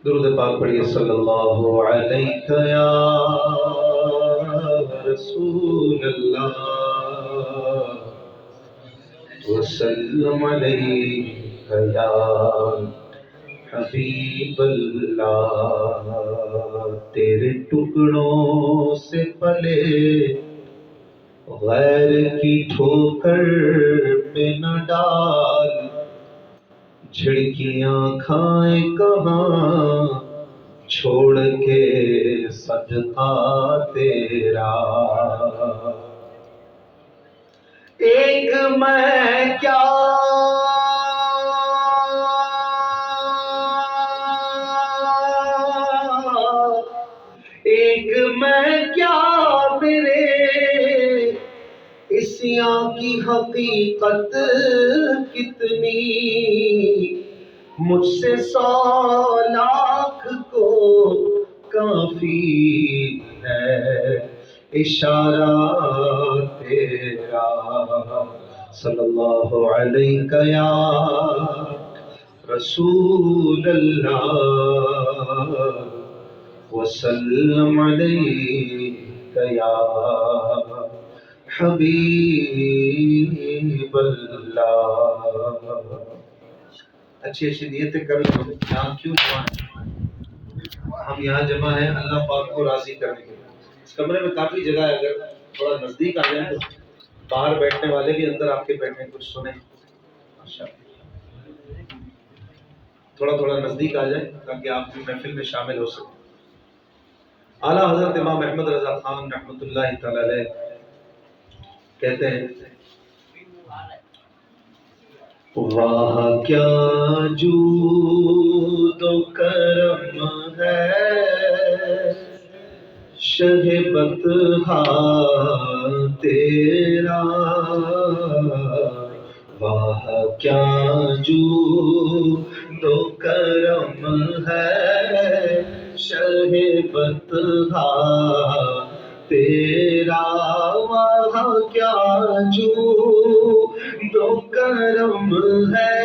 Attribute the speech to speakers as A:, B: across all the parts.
A: درود پاک پڑھیے صلی اللہ علیہ یا رسول اللہ وسلم علیہ یا حبیب اللہ۔ تیرے ٹکڑوں سے پلے غیر کی ٹھوکر پہ نہ ڈال، جھڑکیاں کھائیں کہاں چھوڑ کے صدقہ تیرا۔ ایک میں کیا میرے اسیاں کی حقیقت کتنی، مجھ سے 100 لاکھ کو کافی ہے اشارہ تیرا۔ صلی اللہ علیہ یا رسول اللہ وسلم علیہ یا حبیب اللہ۔ اچھی اچھی نیتیں کر لو۔ یہاں کیوں جمع ہیں؟ ہم یہاں جمع ہیں اللہ پاک کو راضی کرنے کے لیے۔ اس کمرے میں کافی جگہ ہے، اگر تھوڑا نزدیک آ جائیں تو باہر بیٹھنے والے بھی اندر آپ کے بیٹھیں کچھ سنیں۔ تھوڑا نزدیک آ جائیں تاکہ آپ کی محفل میں شامل ہو سکیں۔ اعلیٰ حضرت امام احمد رضا خان رحمۃ اللہ تعالی علیہ کہتے ہیں، واہ کیا جود و کرم ہے شہ بطحا تیرا، واہ کیا جود و کرم ہے شہ بطحا تیرا، واہ کیا جود و کرم ہے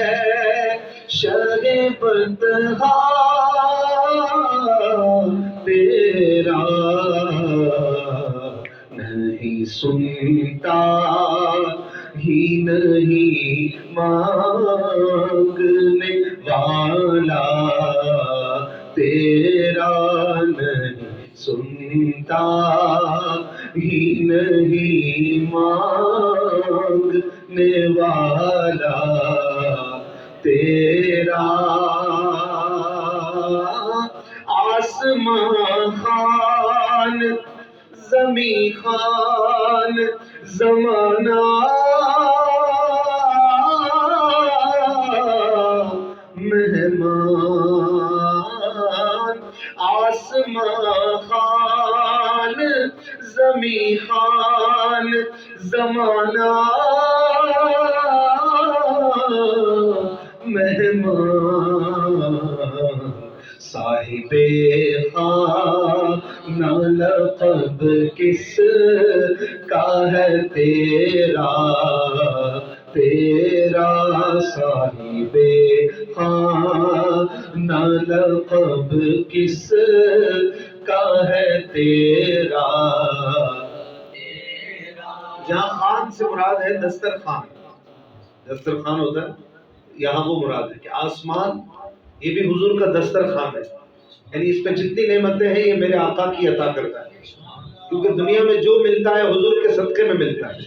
A: شہ بطحا تیرا، نہیں سنتا ہی نہیں مانگنے والا تیرا، نہیں سنتا ہی نہیں مانگنے والا تیرا، آسمان خان زمین خان زمانہ مہمان، آسمان خان زمین خان زمانہ مہمان، صاحب خانہ لقب کس کا ہے تیرا، تیرا صاحب خانہ لقب کس کا ہے تیرا۔ جہاں خان سے مراد ہے دسترخوان، دسترخوان ہوتا ہے یہاں وہ مراد ہے کہ آسمان یہ بھی حضور کا دسترخوان ہے، یعنی اس پہ جتنی نعمتیں ہیں یہ میرے آقا کی عطا کرتا ہے، کیونکہ دنیا میں جو ملتا ہے حضور کے صدقے میں ملتا ہے۔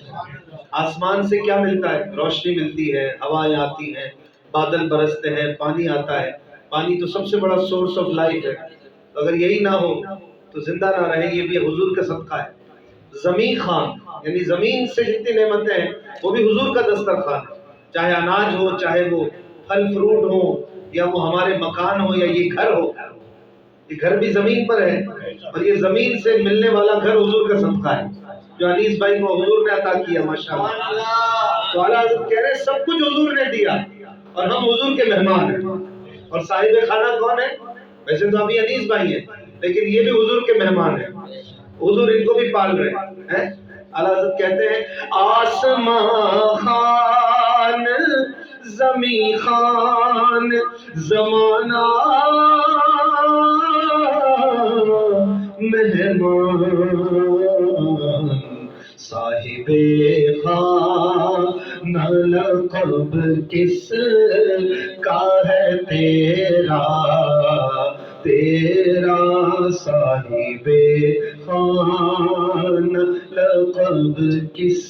A: آسمان سے کیا ملتا ہے؟ روشنی ملتی ہے، ہوائیں آتی ہیں، بادل برستے ہیں، پانی آتا ہے۔ پانی تو سب سے بڑا سورس آف لائف ہے، اگر یہی نہ ہو تو زندہ نہ رہیں، یہ بھی حضور کا صدقہ ہے۔ زمین خان یعنی زمین سے جتنی نعمتیں ہیں وہ بھی حضور کا دسترخوان ہے، چاہے اناج ہو، چاہے وہ پھل فروٹ ہو، یا وہ ہمارے مکان ہو، یا یہ گھر ہو، یہ گھر بھی زمین پر ہے، اور یہ زمین سے ملنے والا گھر حضور کا صدقہ ہے جو انیس بھائی کو حضور نے عطا کیا ماشاءاللہ۔ تو اعلیٰ حضرت کہہ رہے ہیں سب کچھ حضور نے دیا اور ہم حضور کے مہمان ہیں، اور صاحب خانہ کون ہے؟ ویسے تو ابھی انیس بھائی ہیں لیکن یہ بھی حضور کے مہمان ہیں، حضور ان کو بھی پال رہے ہیں۔ اعلیٰ حضرت کہتے ہیں آسمان خان زمین خان زمانہ صاحب خانہ لقب کس کا ہے تیرا، تیرا صاحب خانہ لقب کس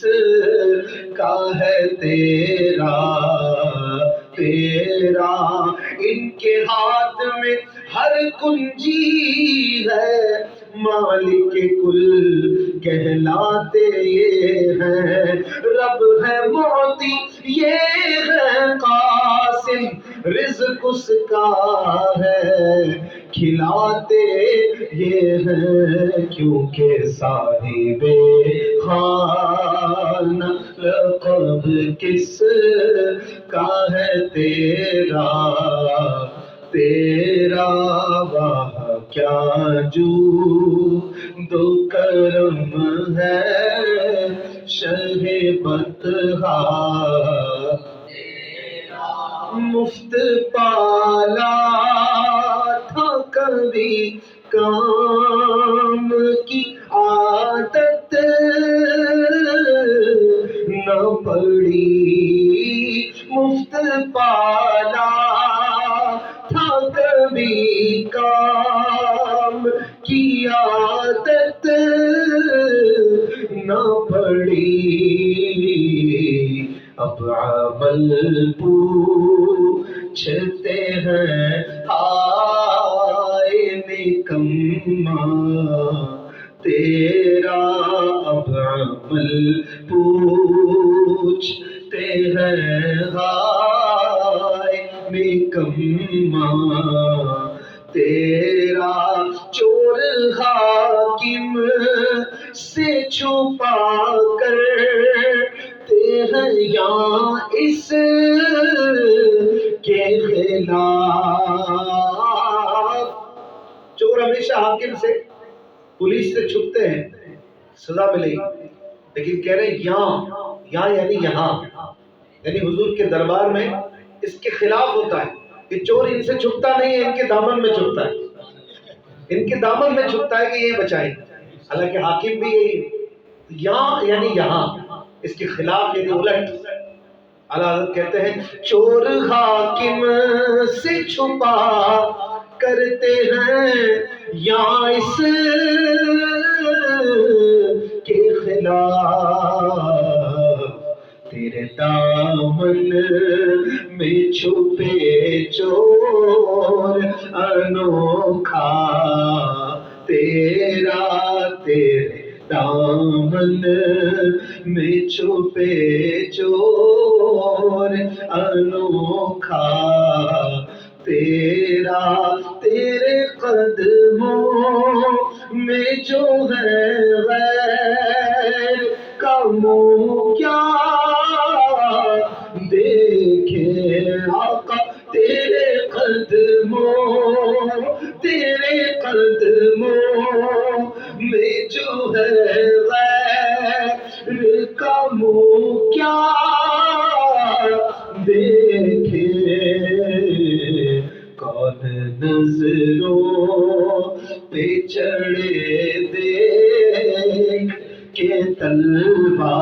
A: کا ہے تیرا، تیرا ان کے ہاتھ میں ہر کنجی ہے، مالک کل کہلاتے یہ ہیں، رب ہے معطی یہ ہے قاسم، رزق اس کا ہے کھلاتے یہ ہیں، کیونکہ صاحب خانہ لقب کس کا ہے تیرا، تیرا واہ کیا جو دو کرم ہے شہ بطحا، مفت پالا تھا کبھی کام کی عادت نہ پڑی، مفت پالا تھا کبھی کام کی عادت نہ پڑی، اب عمل پوچھتے ہیں ہائے نکما تیرا، اب عمل پوچھتے ہیں ہائے نکما تیرا، چور حاکم سے چھپا کر ہیں یہاں اس کے خلاف، چور ہمیشہ حاکم سے پولیس سے چھپتے ہیں سزا ملے گی، لیکن کہہ رہے ہیں یہاں یعنی یہاں، یعنی حضور کے دربار میں اس کے خلاف ہوتا ہے، کہ چور ان سے چھپتا نہیں ہے، ان کے دامن میں چھپتا ہے، ان کے دامن میں چھپتا ہے کہ یہ بچائیں، حالانکہ حاکم بھی یہی یہاں یعنی یہاں، اس کے خلاف یعنی الٹ۔ اعلیٰ حضرت کہتے ہیں چور حاکم سے چھپا کرتے ہیں یا اس کے خلاف، تیرے دامن میں چھپے چور انوکھا تیرا، تیرے دامن میں چھپے چور انوکھا تیرا، تیرے قدموں میں جو ہے غیر کا منہ کیا دیکھے آقا، تیرے قدموں میں جو ہے غیر کا منہ کیا دیکھے، کون نظروں پہ چڑھے دیکھ کے طلبہ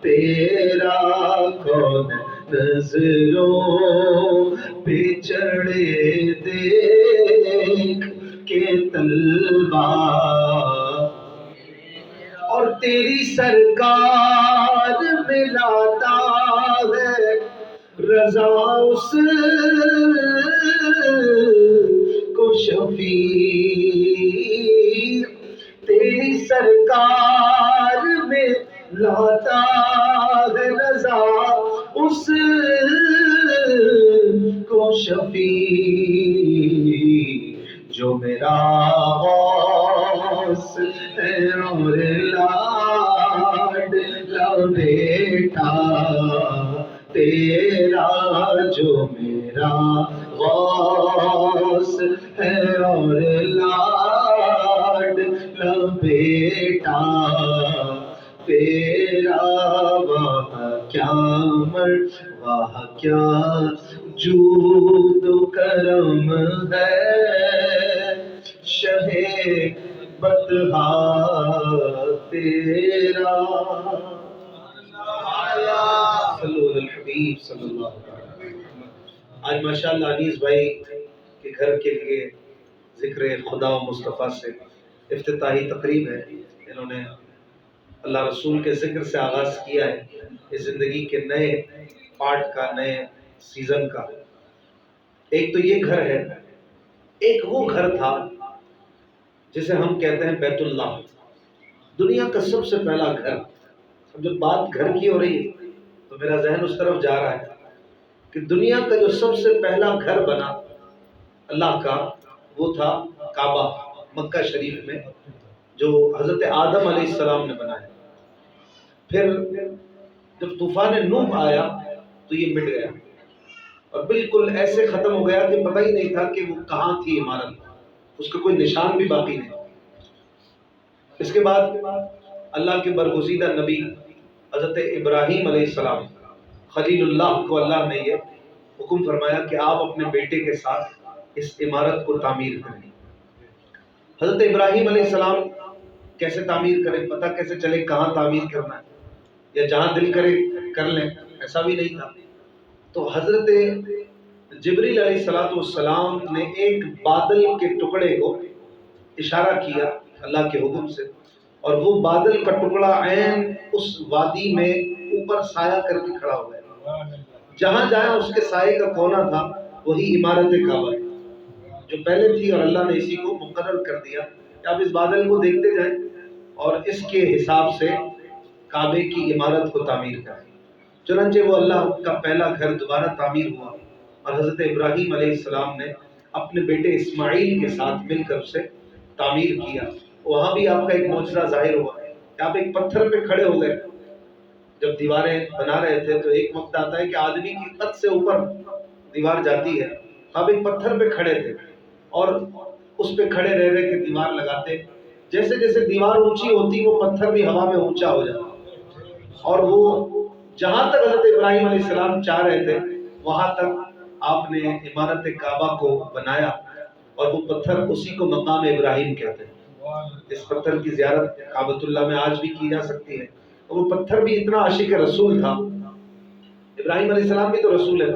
A: تیرا، کون نظروں پہ چڑھے دیکھ کے طلبہ، اور تیری سرکار میں لاتا ہے رضا اس کو شفیع، تیری سرکار میں لاتا ہے رضا اس کو شفیع، جو میرا غوث ہے اور لاڈلا بیٹا تیرا، جو میرا غوث ہے اور لاڈلا بیٹا تیرا، واہ کیا واہ کیا جود و کرم ہے شہ بطحا تیرا، صلو علی الحبیب صلی اللہ علیہ وسلم۔ آج ماشاءاللہ انیس بھائی کے گھر کے لیے ذکر خدا و مصطفیٰ سے افتتاحی تقریب ہے۔ انہوں نے اللہ رسول کے ذکر سے آغاز کیا ہے اس زندگی کے نئے پارٹ کا، نئے سیزن کا۔ ایک تو یہ گھر ہے، ایک وہ گھر تھا جسے ہم کہتے ہیں بیت اللہ، دنیا کا سب سے پہلا گھر۔ اب جب بات گھر کی ہو رہی ہے تو میرا ذہن اس طرف جا رہا ہے کہ دنیا کا جو سب سے پہلا گھر بنا اللہ کا، وہ تھا کعبہ مکہ شریف میں، جو حضرت آدم علیہ السلام نے بنایا۔ پھر جب طوفان نوح آیا تو یہ مٹ گیا اور بالکل ایسے ختم ہو گیا کہ پتہ ہی نہیں تھا کہ وہ کہاں تھی عمارت، اس کا کوئی نشان بھی باقی نہیں۔ اس کے بعد اللہ کے برگزیدہ نبی حضرت ابراہیم علیہ السلام، خلیل اللہ کو اللہ نے یہ حکم فرمایا کہ آپ اپنے بیٹے کے ساتھ اس عمارت کو تعمیر کریں۔ حضرت ابراہیم علیہ السلام کیسے تعمیر کریں، پتہ کیسے چلے کہاں تعمیر کرنا ہے، یا جہاں دل کرے کر لیں، ایسا بھی نہیں تھا۔ تو حضرت جبریل علیہ السلام نے ایک بادل کے ٹکڑے کو اشارہ کیا اللہ کے حکم سے، اور وہ بادل کا ٹکڑا عین اس وادی میں اوپر سایہ کر کے کھڑا ہو گیا۔ جہاں جہاں اس کے سائے کا کونا تھا وہی عمارت کعبہ ہے جو پہلے تھی، اور اللہ نے اسی کو مقرر کر دیا کہ آپ اس بادل کو دیکھتے جائیں اور اس کے حساب سے کعبے کی عمارت کو تعمیر کریں۔ چنانچہ وہ اللہ کا پہلا گھر دوبارہ تعمیر ہوا اور حضرت ابراہیم علیہ السلام نے اپنے بیٹے اسماعیل کے ساتھ مل کر اسے تعمیر کیا۔ وہاں بھی آپ کا ایک معجزہ ظاہر ہوا کہ آپ ایک پتھر پہ کھڑے ہو گئے۔ جب دیواریں بنا رہے تھے تو ایک وقت آتا ہے کہ آدمی کی قد سے اوپر دیوار جاتی ہے، آپ ایک پتھر پہ کھڑے تھے اور اس پہ کھڑے رہ رہے کہ دیوار لگاتے، جیسے جیسے دیوار اونچی ہوتی وہ پتھر بھی ہوا میں اونچا ہو جاتا، اور وہ جہاں تک حضرت ابراہیم علیہ السلام چاہ رہے تھے وہاں تک آپ نے عمارت کعبہ کو بنایا، اور وہ پتھر اسی کو مقام ابراہیم کہتے ہیں۔ اس پتھر کی زیارت کعبۃ اللہ میں آج بھی کی جا سکتی ہے۔ اور وہ پتھر بھی اتنا عاشق رسول تھا، ابراہیم علیہ السلام بھی تو رسول ہے،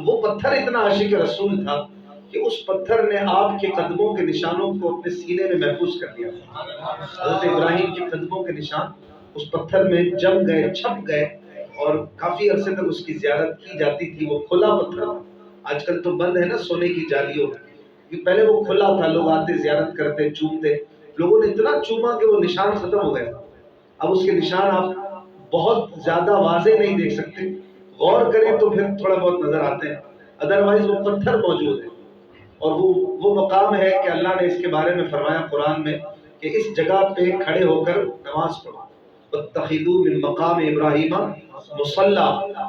A: وہ پتھر اتنا عاشق رسول تھا کہ اس پتھر نے آپ کے قدموں کے نشانوں کو اپنے سینے میں محفوظ کر دیا۔ حضرت ابراہیم کے قدموں کے نشان اس پتھر میں جم گئے، چھپ گئے، اور کافی عرصے تک اس کی زیارت کی جاتی تھی۔ وہ کھلا پتھر تھا، آج کل تو بند ہے نا سونے کی جالیوں میں، کہ پہلے وہ کھلا تھا، لوگ آتے زیارت کرتے چومتے، لوگوں نے اتنا چوما کہ وہ نشان ختم ہو گیا۔ اب اس کے نشان آپ بہت زیادہ واضح نہیں دیکھ سکتے، غور کریں تو پھر تھوڑا بہت نظر آتے ہیں، ادروائز وہ پتھر موجود ہے۔ اور وہ مقام ہے کہ اللہ نے اس کے بارے میں فرمایا قرآن میں کہ اس جگہ پہ کھڑے ہو کر نماز پڑھو، وَاتَّخِذُوا مِن مَقَامِ إِبْرَاهِيمَ مُصَلَّى،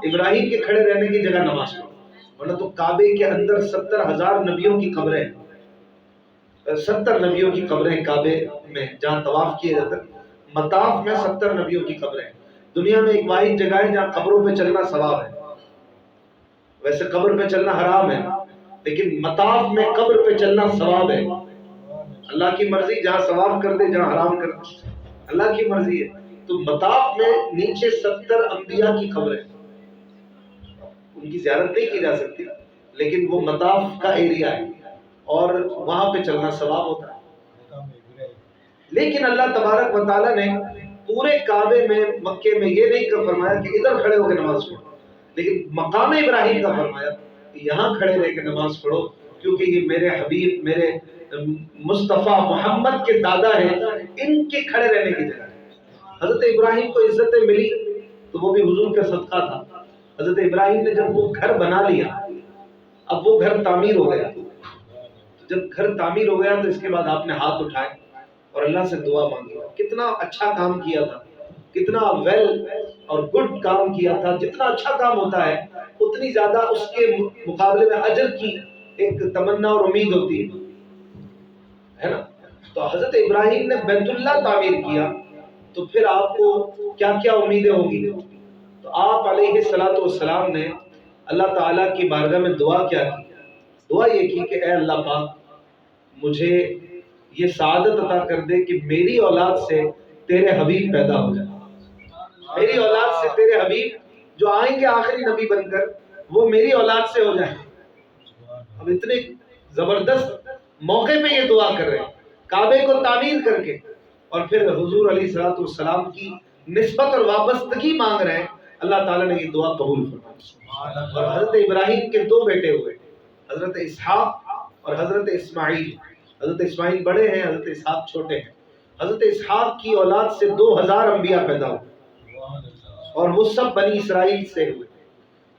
A: ابراہیم کے کھڑے رہنے کی جگہ نماز پڑھو، ورنہ تو کعبے کے اندر 70,000 نبیوں کی قبریں ہیں، 70 نبیوں کی قبریں کعبے میں جہاں طواف کیے جاتے ہیں، مطاف میں 70 نبیوں کی قبریں ہیں۔ دنیا میں ایک واحد جگہ ہے جہاں قبروں پہ چلنا ثواب ہے، ویسے قبر پہ چلنا حرام ہے لیکن مطاف میں قبر پہ چلنا ثواب ہے۔ اللہ کی مرضی، جہاں ثواب کر دے جہاں حرام کر دے، اللہ کی مرضی ہے۔ تو مطاف میں نیچے 70 انبیاء کی قبریں، ان کی زیارت نہیں کی جا سکتی لیکن وہ مطاف کا ایریا ہے اور وہاں پہ چلنا ثواب ہوتا ہے۔ لیکن اللہ تبارک و تعالیٰ نے پورے کعبے میں، مکے میں یہ نہیں فرمایا کہ ادھر کھڑے ہو کے نماز پڑھو، لیکن مقام ابراہیم کا فرمایا کہ یہاں کھڑے رہ کے نماز پڑھو، کیونکہ یہ میرے حبیب، میرے مصطفیٰ محمد کے دادا ہیں، ان کے کھڑے رہنے کی جگہ ہے۔ حضرت ابراہیم کو عزتیں ملی تو وہ بھی حضور کا صدقہ تھا۔ حضرت ابراہیم نے جب وہ گھر بنا لیا، اب وہ گھر تعمیر ہو گیا، جب گھر تعمیر ہو گیا تو اس کے بعد آپ نے ہاتھ اٹھائے اور اللہ سے دعا مانگی۔ کتنا اچھا کام کیا تھا، کتنا ویل اور گڈ کام کیا تھا۔ جتنا اچھا کام ہوتا ہے اتنی زیادہ اس کے مقابلے میں اجر کی ایک تمنا اور امید ہوتی ہے نا۔ تو حضرت ابراہیم نے بیت اللہ تعمیر کیا تو پھر آپ کو کیا کیا امیدیں ہوں گی۔ تو آپ علیہ السلام نے اللہ تعالیٰ کی بارگاہ میں دعا کیا کی؟ دعا یہ کی کہ اے اللہ پاک، مجھے یہ سعادت عطا کر دے کہ میری اولاد سے تیرے حبیب پیدا ہو جائے، میری اولاد سے تیرے حبیب جو آئیں گے آخری نبی بن کر وہ میری اولاد سے ہو جائیں۔ اب اتنے زبردست موقع پہ یہ دعا کر رہے ہیں، کعبے کو تعمیر کر کے، اور پھر حضور علیہ الصلوۃ والسلام کی نسبت اور وابستگی مانگ رہے ہیں۔ اللہ تعالیٰ نے یہ دعا قبول فرمائی۔ اور حضرت ابراہیم کے دو بیٹے ہوئے، حضرت اسحاق اور حضرت اسماعیل۔ حضرت اسماعیل بڑے ہیں، حضرت اسحاق چھوٹے ہیں۔ حضرت اسحاق کی اولاد سے 2000 انبیاء پیدا ہوئے اور وہ سب بنی اسرائیل سے ہوئے۔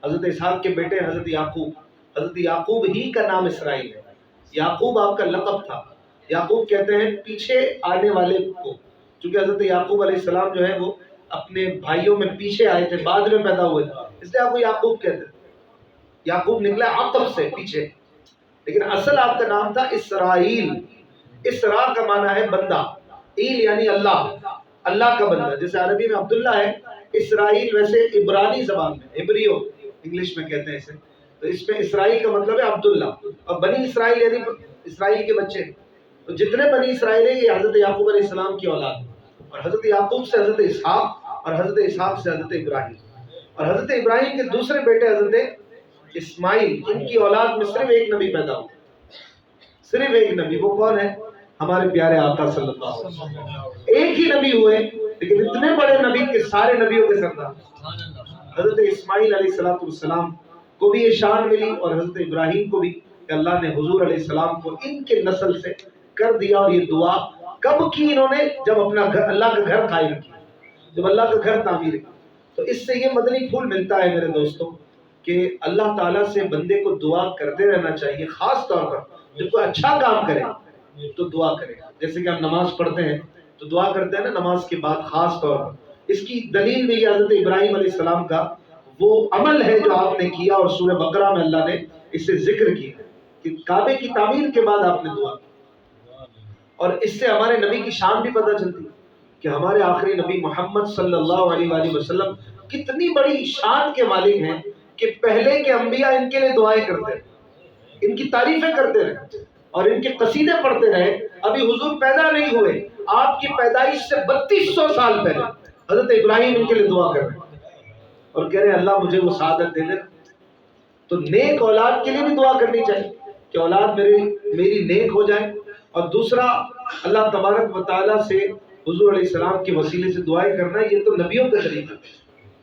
A: حضرت اسحاق کے بیٹے حضرت یعقوب، حضرت یعقوب ہی کا نام اسرائیل ہے۔ یعقوب آپ کا لقب تھا۔ یعقوب کہتے ہیں پیچھے آنے والے کو، چونکہ حضرت یعقوب علیہ السلام جو ہے وہ اپنے بھائیوں میں پیچھے آئے تھے، بعد میں پیدا ہوئے تھے، اس لیے آپ کو یعقوب کہتے ہیں۔ یعقوب نکلا عقب سے پیچھے، لیکن اصل آپ کا نام تھا اسرائیل۔ اسرا کا معنی ہے بندہ، ایل یعنی اللہ، اللہ کا بندہ۔ جیسے عربی میں عبداللہ ہے، اسرائیل ویسے عبرانی زبان میں، عبریو انگلش میں کہتے ہیں اسے، تو اس میں اسرائیل کا مطلب ہے عبداللہ، اور بنی اسرائیل یعنی اسرائیل کے بچے۔ تو جتنے بنی اسرائیل ہیں یہ حضرت یعقوب علیہ السلام کی اولاد ہے، اور حضرت یعقوب سے حضرت اسحاق، اور حضرت اسحاق سے حضرت ابراہیم، اور حضرت ابراہیم کے دوسرے بیٹے حضرت اسماعیل، ان کی اولاد میں صرف ایک نبی پیدا ہوا، صرف ایک نبی۔ وہ کون ہے؟ ہمارے پیارے آقا صلی اللہ علیہ وسلم۔ ایک ہی نبی ہوئے لیکن اتنے بڑے نبی کے سارے نبیوں کے سردار۔ حضرت اسماعیل علیہ السلام کو بھی یہ شان ملی، اور حضرت ابراہیم کو بھی، کہ اللہ نے حضور علیہ السلام کو ان کے نسل سے کر دیا۔ اور یہ دعا کب کی انہوں نے؟ جب اپنا گھر، اللہ کا گھر قائم کیا، جب اللہ کا گھر تعمیر کیا۔ تو اس سے یہ مدنی پھول ملتا ہے میرے دوستوں کہ اللہ تعالیٰ سے بندے کو دعا کرتے رہنا چاہیے، خاص طور پر جب کوئی اچھا کام کرے تو دعا کرے۔ جیسے کہ ہم نماز پڑھتے ہیں تو دعا کرتے ہیں نا نماز کے بعد، خاص طور پر اس کی دلیل بھی حضرت ابراہیم علیہ السلام کا وہ عمل ہے جو آپ نے کیا، اور سورہ بقرہ میں اللہ نے اسے ذکر کیا کہ کعبے کی تعمیر کے بعد آپ نے دعا کی۔ اور اس سے ہمارے نبی کی شان بھی پتہ چلتی ہے کہ ہمارے آخری نبی محمد صلی اللہ علیہ وآلہ وسلم کتنی بڑی شان کے مالک ہیں کہ پہلے کے انبیاء ان کے لیے دعائیں کرتے رہے، ان کی تعریفیں کرتے رہے اور ان کے قصیدے پڑھتے رہے۔ ابھی حضور پیدا نہیں ہوئے، آپ کی پیدائش سے 3200 سال پہلے حضرت ابراہیم ان کے لیے دعا کر رہے ہیں اور کہہ رہے ہیں اللہ مجھے وہ سعادت دے دے۔ تو نیک اولاد کے لیے بھی دعا کرنی چاہیے کہ اولاد میری نیک ہو جائے۔ اور دوسرا، اللہ تبارک و تعالیٰ سے حضور علیہ السلام کے وسیلے سے دعائیں کرنا، یہ تو نبیوں کا طریقہ ہے۔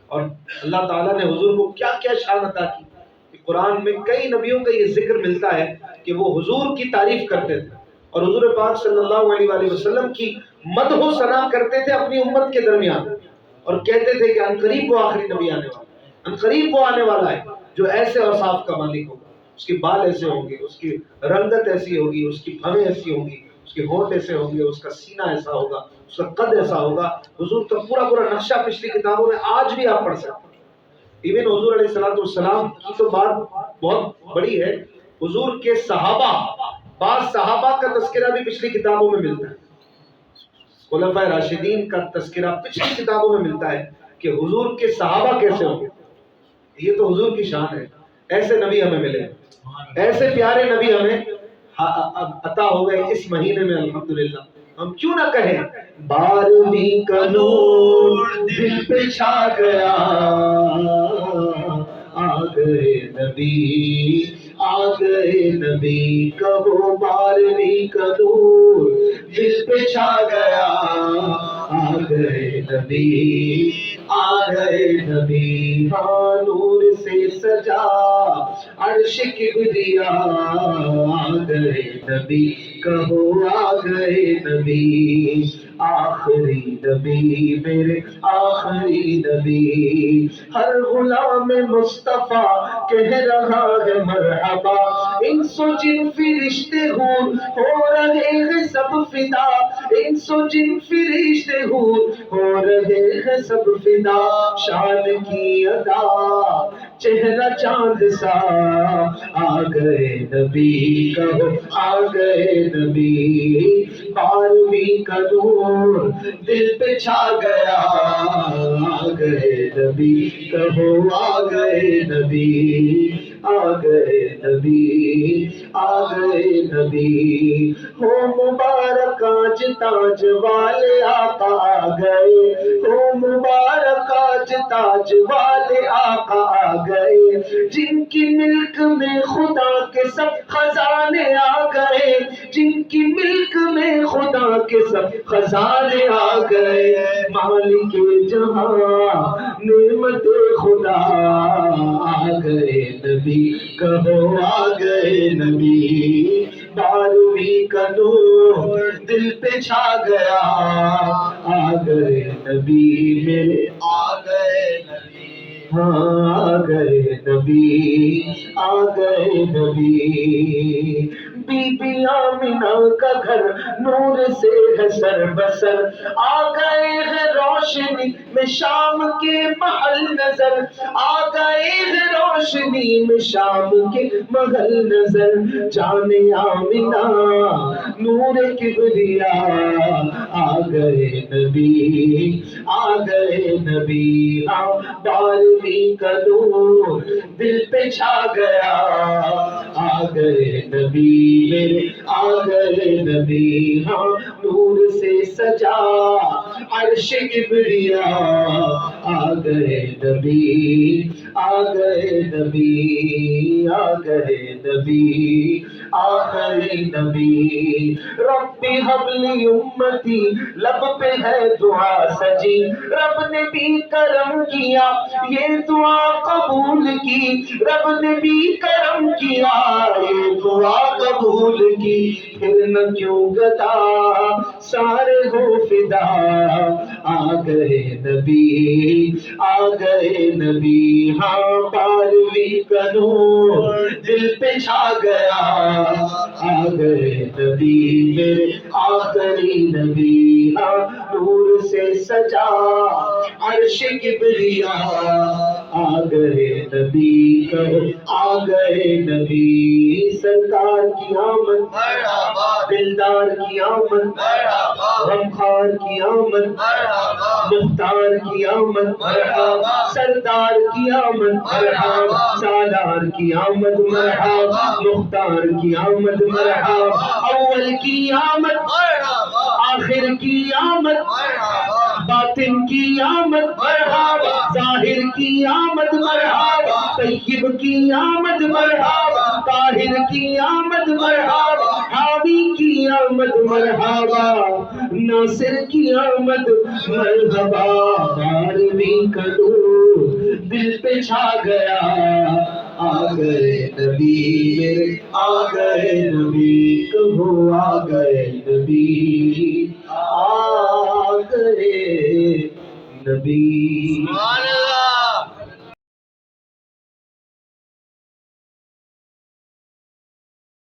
A: اور اللہ تعالیٰ نے حضور کو کیا کیا شان عطا کی کہ قرآن میں کئی نبیوں کا یہ ذکر ملتا ہے کہ وہ حضور کی تعریف کرتے تھے، اور حضور پاک صلی اللہ علیہ وآلہ وسلم کی مدح و ثنا کرتے تھے اپنی امت کے درمیان، اور کہتے تھے کہ عنقریب وہ آخری نبی آنے والا ہے، عنقریب وہ آنے والا ہے جو ایسے اوصاف کا مالک ہوگا، اس کے بال ایسے ہوں گے، اس کی رنگت ایسی ہوگی، اس کی بھویں ایسی ہوں گی، اس کے ہونٹ ایسے ہوں گے، اس کا سینہ ایسا ہوگا، اس کا قد ایسا ہوگا۔ حضور کا پورا نقشہ پچھلی کتابوں میں آج بھی آپ پڑھ سکتے ہیں۔ ایون حضور علیہ السلام کی تو بات بہت بڑی ہے، حضور کے صحابہ، بعض صحابہ کا تذکرہ بھی پچھلی کتابوں میں ملتا ہے، خلفائے راشدین کا تذکرہ پچھلی کتابوں میں ملتا ہے کہ حضور کے صحابہ کیسے ہوں گے۔ یہ تو حضور کی شان ہے، ایسے نبی ہمیں ملے، ایسے پیارے نبی ہمیں عطا ہو گئے اس مہینے میں، الحمدللہ۔ ہم کیوں نہ کہیں 12ویں کا نور دل پہ چھا گیا، آ گئے نبی، آ گئے نبی، کہو 12ویں کا نور دل پہ چھا گیا، آ گئے نبی، آ گئے نبی، ہاں نور سے سجا عرش کبریا، آ گئے نبی، کہو آ گئے نبی، آخری نبی میرے آخری نبی، ہر غلام مصطفیٰ کہہ رہا ہے مرحبا، انس و جن فرشتے ہوں ہو رہے ہیں سب فدا، انس و جن فرشتے ہو رہے ہیں سب فدا، شان کی ادا چہرہ چاند سا، آ گئے نبی، کہو آ گئے نبی، 12ویں کا نور دل پہ چھا گیا، آ گئے نبی، کہو آ گئے نبی، آ گئے نبی، آ گئے نبی، ہو مبارک آج تاج والے آقا آ گئے، ہو مبارک آج تاج والے آقا آ گئے، جن کی ملک میں خدا کے سب خزانے آ گئے، جن کی ملک میں خدا کے سب خزانے آ گئے، مالک جہاں نعمت خدا آ گئے نبی، کہو آ گئے نبی، 12ویں کا نور دل پہ چھا گیا، آ گئے نبی میرے، آ گئے نبی، ہاں آ گئے نبی، آ گئے نبی، بی بی آمنہ کا گھر نور سے ہے سر بسر، آ گئے ہیں روشنی میں شام کے محل نظر، آ گئے ہیں روشنی میں شام کے محل نظر، جان آمنہ نور کبریا، آ گئے نبی، آ گئے نبی، ہاں 12ویں کا نور دل پہ چھا گیا، آ گئے نبی میرے، آ گئے نبی، ہاں نور سے سجا عرش کبریا، آ گئے نبی، آ گئے نبی، آ گئے نبی، آ گئے نبی، رب حب لی امتی لب پہ ہے دعا سجی، رب نے بھی کرم کیا یہ دعا قبول کی، رب نے بھی کرم کیا یہ دعا قبول کی، پھر نہ کیوں گدا سارے ہو فدا، آ گئے نبی، آ گئے نبی، ہاں 12ویں کا نور دل پہ چھا گیا، آ گئے نبی میرے آخری نبی، ہاں نور سے سجا عرش کبریا، آ گئے نبی، کہو آ گئے نبی، سرکار کی آمد مرحبا، دلدار کی آمد مرحبا، غمخوار کی آمد مرحبا، مختار کی آمد مرحبا، سردار کی آمد مرحبا، سالار کی آمد مرحبا، مختار کی آمد مرحبا، اول کی آمد مرحبا، آخر کی آمد مرحبا، باطن کی آمد مرحبا، ظاہر کی آمد مرحبا، طیب کی آمد مرحبا، طاہر کی آمد مرحبا، حاوی کی آمد مرحبا، ناصر کی آمد مرحبا، 12ویں کا نور دل پہ چھا گیا، آ گئے نبی میرے، آ گئے نبی، کہو آ گئے نبی، آ گئے نبی۔